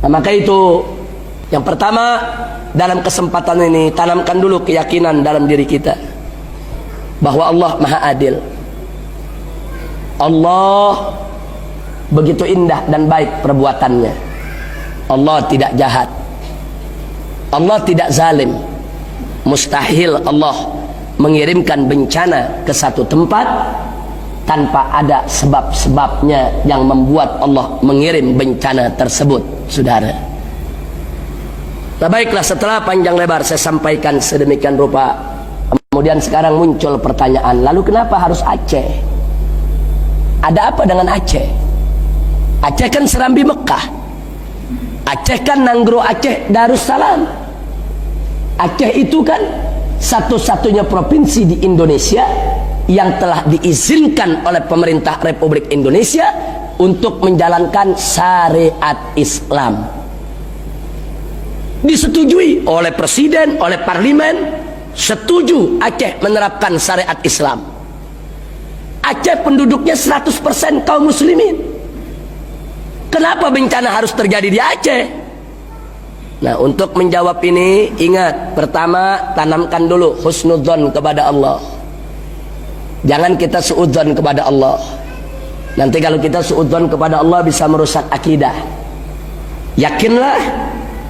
Nah, maka itu yang pertama dalam kesempatan ini, tanamkan dulu keyakinan dalam diri kita bahwa Allah Maha Adil. Allah begitu indah dan baik perbuatannya. Allah tidak jahat, Allah tidak zalim. Mustahil Allah mengirimkan bencana ke satu tempat tanpa ada sebab-sebabnya yang membuat Allah mengirim bencana tersebut, saudara. Nah, baiklah, setelah panjang lebar saya sampaikan sedemikian rupa, kemudian sekarang muncul pertanyaan, lalu kenapa harus Aceh? Ada apa dengan Aceh? Aceh kan Serambi Mekah, Aceh kan Nanggro Aceh Darussalam. Aceh itu kan satu-satunya provinsi di Indonesia yang telah diizinkan oleh pemerintah Republik Indonesia untuk menjalankan syariat Islam. Disetujui oleh presiden, oleh parlemen, setuju Aceh menerapkan syariat Islam. Aceh penduduknya 100% kaum muslimin. Kenapa bencana harus terjadi di Aceh? Nah, untuk menjawab ini, ingat, pertama, tanamkan dulu husnudzon kepada Allah. Jangan kita suudzon kepada Allah. Nanti kalau kita suudzon kepada Allah bisa merusak akidah. Yakinlah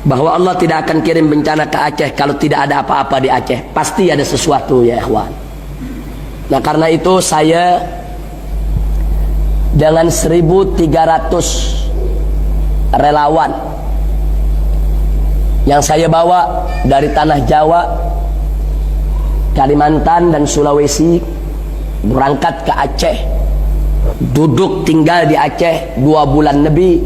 bahwa Allah tidak akan kirim bencana ke Aceh kalau tidak ada apa-apa di Aceh. Pasti ada sesuatu, ya ikhwan. Nah, karena itu saya dengan 1.300 relawan yang saya bawa dari tanah Jawa, Kalimantan dan Sulawesi, berangkat ke Aceh, duduk tinggal di Aceh 2 bulan lebih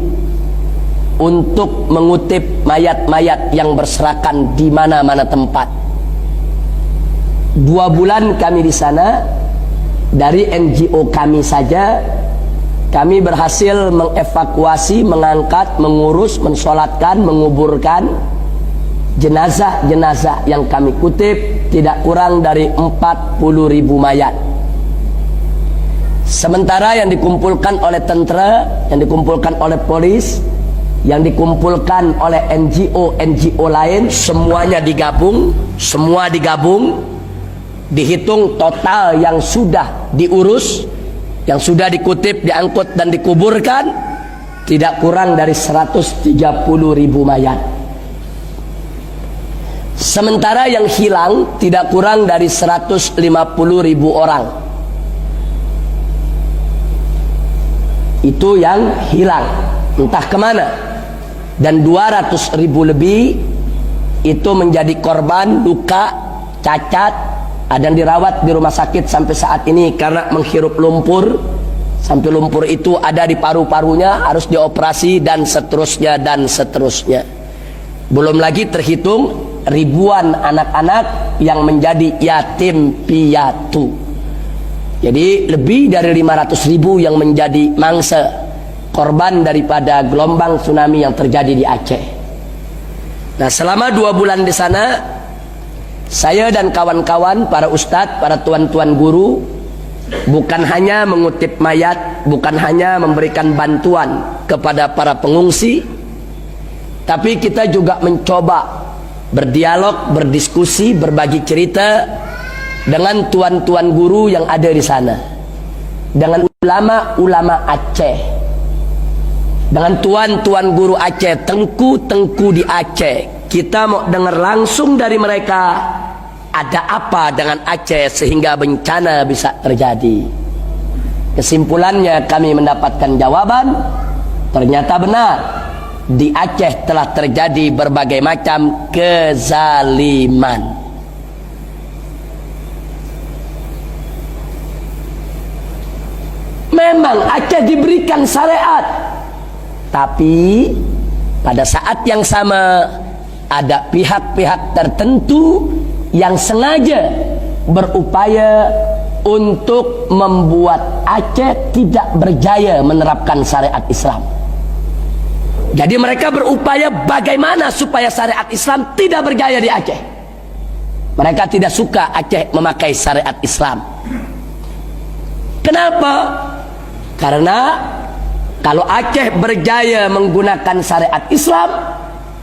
untuk mengutip mayat-mayat yang berserakan di mana-mana tempat. 2 bulan kami di sana. Dari NGO kami saja kami berhasil mengevakuasi, mengangkat, mengurus, mensolatkan, menguburkan jenazah-jenazah yang kami kutip tidak kurang dari 40.000 mayat. Sementara yang dikumpulkan oleh tentara, yang dikumpulkan oleh polis, yang dikumpulkan oleh NGO lain, semuanya digabung, dihitung total yang sudah diurus, yang sudah dikutip, diangkut dan dikuburkan tidak kurang dari 130.000 mayat. Sementara yang hilang tidak kurang dari 150.000 orang. Itu yang hilang, entah kemana. Dan 200.000 lebih itu menjadi korban luka, cacat, ada yang dirawat di rumah sakit sampai saat ini karena menghirup lumpur. Sampai lumpur itu ada di paru-parunya, harus dioperasi dan seterusnya dan seterusnya. Belum lagi terhitung ribuan anak-anak yang menjadi yatim piatu. Jadi lebih dari 500.000 yang menjadi mangsa korban daripada gelombang tsunami yang terjadi di Aceh. Nah, selama 2 bulan di sana, saya dan kawan-kawan, para ustadz, para tuan-tuan guru, bukan hanya mengutip mayat, bukan hanya memberikan bantuan kepada para pengungsi, tapi kita juga mencoba berdialog, berdiskusi, berbagi cerita dengan tuan-tuan guru yang ada di sana, dengan ulama-ulama Aceh, dengan tuan-tuan guru Aceh, tengku-tengku di Aceh. Kita mau dengar langsung dari mereka, ada apa dengan Aceh sehingga bencana bisa terjadi. Kesimpulannya kami mendapatkan jawaban, ternyata benar, di Aceh telah terjadi berbagai macam kezaliman. Memang Aceh diberikan syariat, tapi pada saat yang sama ada pihak-pihak tertentu yang sengaja berupaya untuk membuat Aceh tidak berjaya menerapkan syariat Islam. Jadi mereka berupaya bagaimana supaya syariat Islam tidak berjaya di Aceh. Mereka tidak suka Aceh memakai syariat Islam. Kenapa? Karena Kalau Aceh berjaya menggunakan syariat Islam,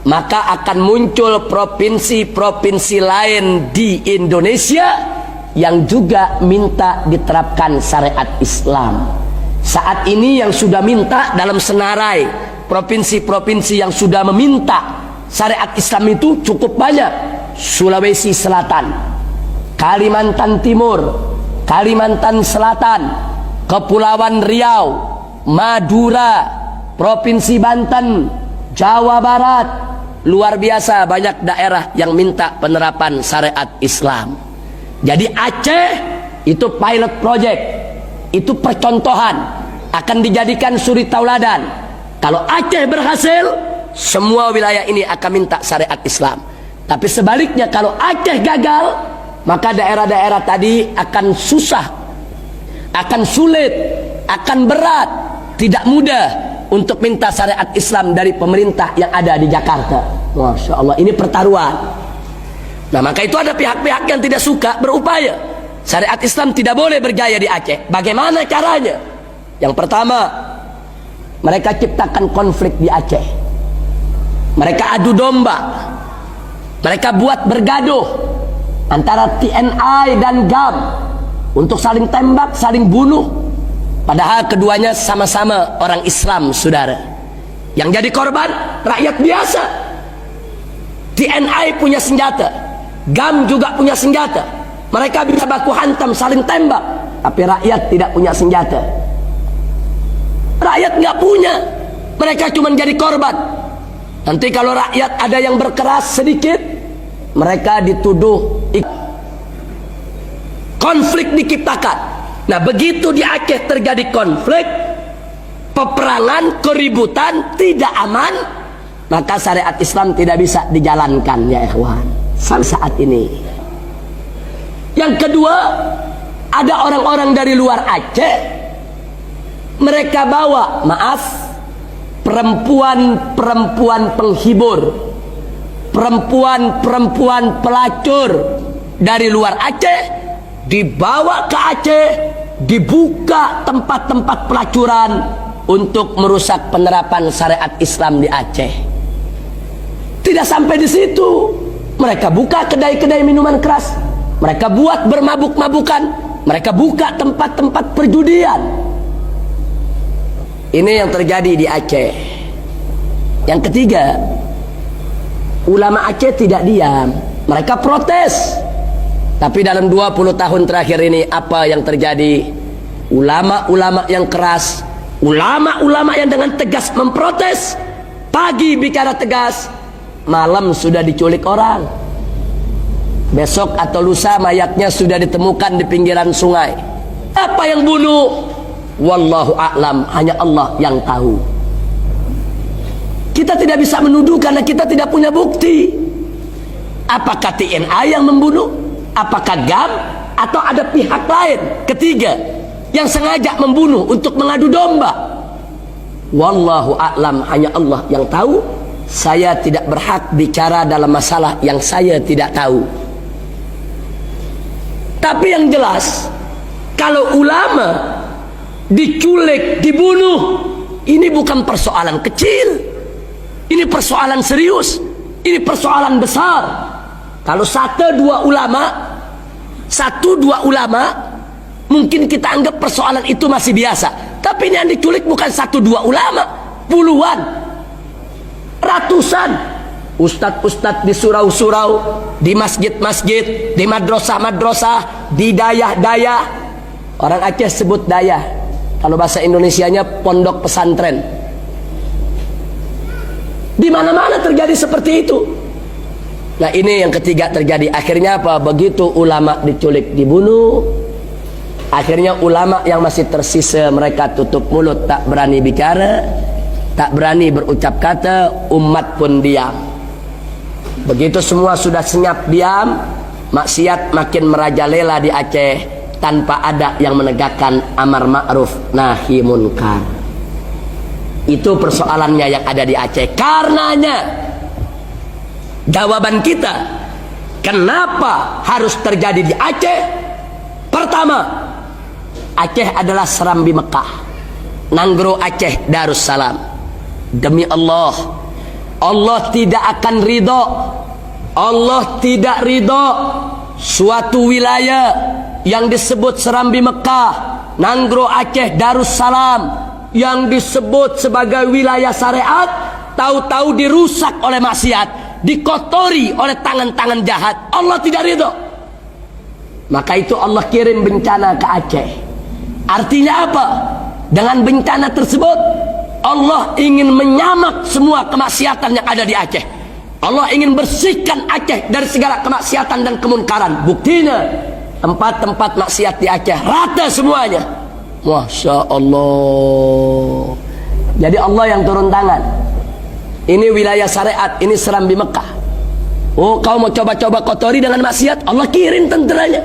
maka akan muncul provinsi-provinsi lain di Indonesia yang juga minta diterapkan syariat Islam. Saat ini yang sudah minta dalam senarai provinsi-provinsi yang sudah meminta syariat Islam itu cukup banyak. Sulawesi Selatan, Kalimantan Timur, Kalimantan Selatan, Kepulauan Riau, Madura, Provinsi Banten, Jawa Barat. Luar biasa banyak daerah yang minta penerapan syariat Islam. Jadi Aceh itu pilot project, itu percontohan, akan dijadikan suri tauladan. Kalau Aceh berhasil, semua wilayah ini akan minta syariat Islam. Tapi sebaliknya kalau Aceh gagal, maka daerah-daerah tadi akan susah, akan sulit, akan berat, tidak mudah untuk minta syariat Islam dari pemerintah yang ada di Jakarta. Masya Allah, ini pertaruhan. Nah, maka itu ada pihak-pihak yang tidak suka berupaya syariat Islam tidak boleh berjaya di Aceh. Bagaimana caranya? Yang pertama, mereka ciptakan konflik di Aceh. Mereka adu domba. Mereka buat bergaduh antara TNI dan GAM untuk saling tembak, saling bunuh. Padahal keduanya sama-sama orang Islam, saudara. Yang jadi korban rakyat biasa. TNI punya senjata, GAM juga punya senjata. Mereka bisa baku hantam, saling tembak. Tapi rakyat tidak punya senjata. Rakyat nggak punya. Mereka cuma jadi korban. Nanti kalau rakyat ada yang berkeras sedikit, mereka dituduh konflik diciptakan. Nah, begitu di Aceh terjadi konflik, peperangan, keributan, tidak aman, maka syariat Islam tidak bisa dijalankan, ya ikhwan, sampai saat ini. Yang kedua, ada orang-orang dari luar Aceh, mereka bawa, maaf, perempuan-perempuan penghibur, perempuan-perempuan pelacur dari luar Aceh, dibawa ke Aceh, dibuka tempat-tempat pelacuran untuk merusak penerapan syariat Islam di Aceh. Tidak sampai di situ, mereka buka kedai-kedai minuman keras, mereka buat bermabuk-mabukan, mereka buka tempat-tempat perjudian. Ini yang terjadi di Aceh. Yang ketiga, ulama Aceh tidak diam, mereka protes. Tapi dalam 20 tahun terakhir ini apa yang terjadi? Ulama-ulama yang keras, ulama-ulama yang dengan tegas memprotes, pagi bicara tegas, malam sudah diculik orang. Besok atau lusa mayatnya sudah ditemukan di pinggiran sungai. Apa yang bunuh? Wallahu a'lam, hanya Allah yang tahu. Kita tidak bisa menuduh karena kita tidak punya bukti. Apakah TNI yang membunuh? Apakah GAM? Atau ada pihak lain ketiga yang sengaja membunuh untuk mengadu domba? Wallahu a'lam, hanya Allah yang tahu. Saya tidak berhak bicara dalam masalah yang saya tidak tahu. Tapi yang jelas, kalau ulama diculik, dibunuh, ini bukan persoalan kecil. Ini persoalan serius. Ini persoalan besar. Kalau satu dua ulama, mungkin kita anggap persoalan itu masih biasa. Tapi ini yang diculik bukan satu dua ulama, puluhan, ratusan ustadz-ustadz di surau-surau, di masjid-masjid, di madrasah-madrasah, di dayah-dayah. Orang Aceh sebut dayah, kalau bahasa Indonesianya pondok pesantren. Di mana-mana terjadi seperti itu. Nah, ini yang ketiga terjadi. Akhirnya apa? Begitu ulama diculik, dibunuh, akhirnya ulama yang masih tersisa mereka tutup mulut, tak berani bicara, tak berani berucap kata, umat pun diam. Begitu semua sudah senyap diam, maksiat makin merajalela di Aceh tanpa ada yang menegakkan amar ma'ruf nahi munkar. Itu persoalannya yang ada di Aceh. Karenanya jawaban kita, kenapa harus terjadi di Aceh? Pertama, Aceh adalah serambi Mekah. Nanggro Aceh Darussalam. Demi Allah, Allah tidak akan ridho, Allah tidak ridho suatu wilayah yang disebut Serambi Mekah, Nanggro Aceh Darussalam, yang disebut sebagai wilayah syariat, tahu-tahu dirusak oleh maksiat, dikotori oleh tangan-tangan jahat. Allah tidak ridho. Maka itu Allah kirim bencana ke Aceh. Artinya apa? Dengan bencana tersebut Allah ingin menyamak semua kemaksiatan yang ada di Aceh. Allah ingin bersihkan Aceh dari segala kemaksiatan dan kemunkaran. Buktinya tempat-tempat maksiat di Aceh rata semuanya. Masya Allah. Jadi Allah yang turun tangan. Ini wilayah syariat, ini Serambi Mekah. Oh, kau mau coba-coba kotori dengan maksiat, Allah kirim tenteranya,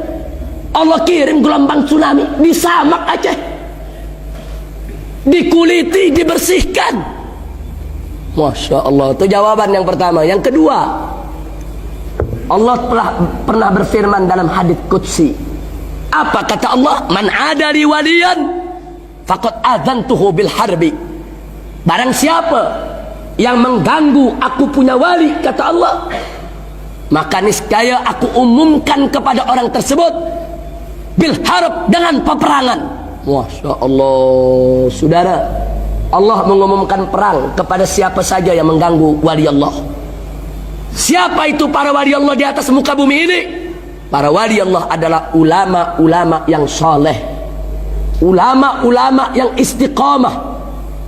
Allah kirim gelombang tsunami, disamak Aceh, dikuliti, dibersihkan. Masya Allah. Itu jawaban yang pertama. Yang kedua, Allah pernah berfirman dalam hadits qudsi. Apa kata Allah? Man adali waliyan faqad adzantuhu bil harbi. Barang siapa yang mengganggu aku punya wali, kata Allah, maka niscaya aku umumkan kepada orang tersebut bil harb, dengan peperangan. Masya Allah. Saudara, Allah mengumumkan perang kepada siapa saja yang mengganggu wali Allah. Siapa itu para wali Allah di atas muka bumi ini? Para wali Allah adalah ulama-ulama yang soleh, ulama-ulama yang istiqamah,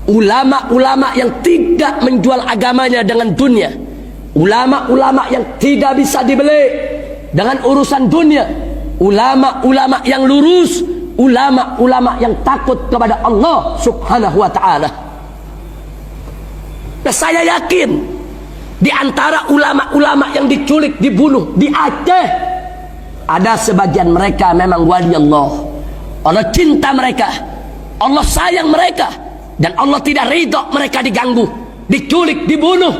ulama-ulama yang tidak menjual agamanya dengan dunia, ulama-ulama yang tidak bisa dibeli dengan urusan dunia, ulama-ulama yang lurus, ulama-ulama yang takut kepada Allah subhanahu wa ta'ala. Nah, saya yakin di antara ulama-ulama yang diculik, dibunuh di Aceh, ada sebagian mereka memang wali Allah. Allah cinta mereka, Allah sayang mereka, dan Allah tidak ridho mereka diganggu, diculik, dibunuh.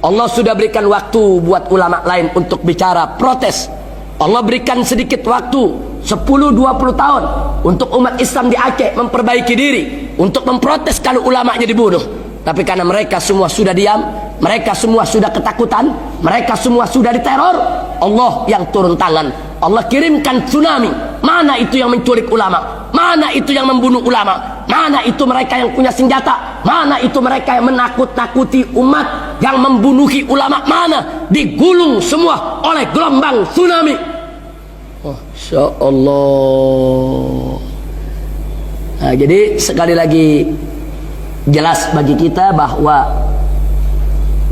Allah sudah berikan waktu buat ulama lain untuk bicara, protes. Allah berikan sedikit waktu, 10-20 tahun, untuk umat Islam di Aceh memperbaiki diri, untuk memprotes kalau ulamanya dibunuh. Tapi karena mereka semua sudah diam, mereka semua sudah ketakutan, mereka semua sudah diteror, Allah yang turun tangan. Allah kirimkan tsunami. Mana itu yang menculik ulama? Mana itu yang membunuh ulama? Mana itu mereka yang punya senjata? Mana itu mereka yang menakut-nakuti umat, yang membunuhi ulama? Mana? Digulung semua oleh gelombang tsunami. Masya Allah. Nah, jadi sekali lagi jelas bagi kita bahwa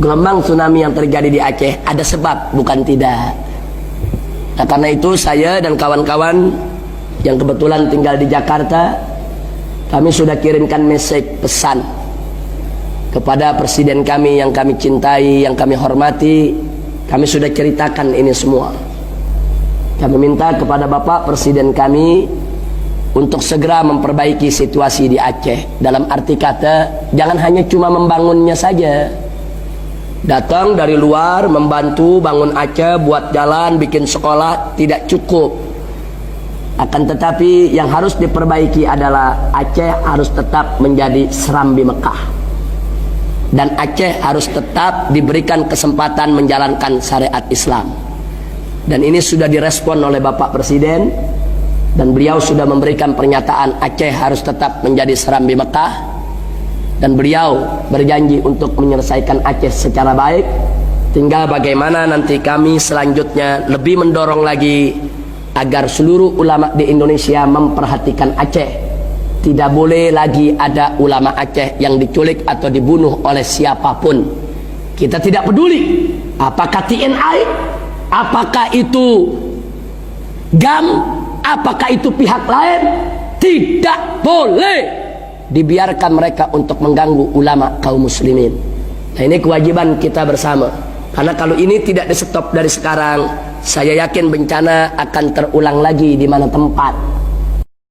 gelombang tsunami yang terjadi di Aceh ada sebab, bukan tidak. Nah, karena itu saya dan kawan-kawan yang kebetulan tinggal di Jakarta, kami sudah kirimkan message, pesan kepada presiden kami yang kami cintai, yang kami hormati. Kami sudah ceritakan ini semua. Kami minta kepada Bapak Presiden kami untuk segera memperbaiki situasi di Aceh. Dalam arti kata, jangan hanya cuma membangunnya saja. Datang dari luar membantu bangun Aceh, buat jalan, bikin sekolah, tidak cukup. Akan tetapi yang harus diperbaiki adalah Aceh harus tetap menjadi Serambi Mekah, dan Aceh harus tetap diberikan kesempatan menjalankan syariat Islam. Dan ini sudah direspon oleh Bapak Presiden, dan beliau sudah memberikan pernyataan Aceh harus tetap menjadi Serambi Mekah. Dan beliau berjanji untuk menyelesaikan Aceh secara baik. Tinggal bagaimana nanti kami selanjutnya lebih mendorong lagi agar seluruh ulama di Indonesia memperhatikan Aceh. Tidak boleh lagi ada ulama Aceh yang diculik atau dibunuh oleh siapapun. Kita tidak peduli apakah TNI, apakah itu GAM, apakah itu pihak lain. Tidak boleh dibiarkan mereka untuk mengganggu ulama kaum muslimin. Nah, ini kewajiban kita bersama. Karena kalau ini tidak di stop dari sekarang, saya yakin bencana akan terulang lagi di mana tempat.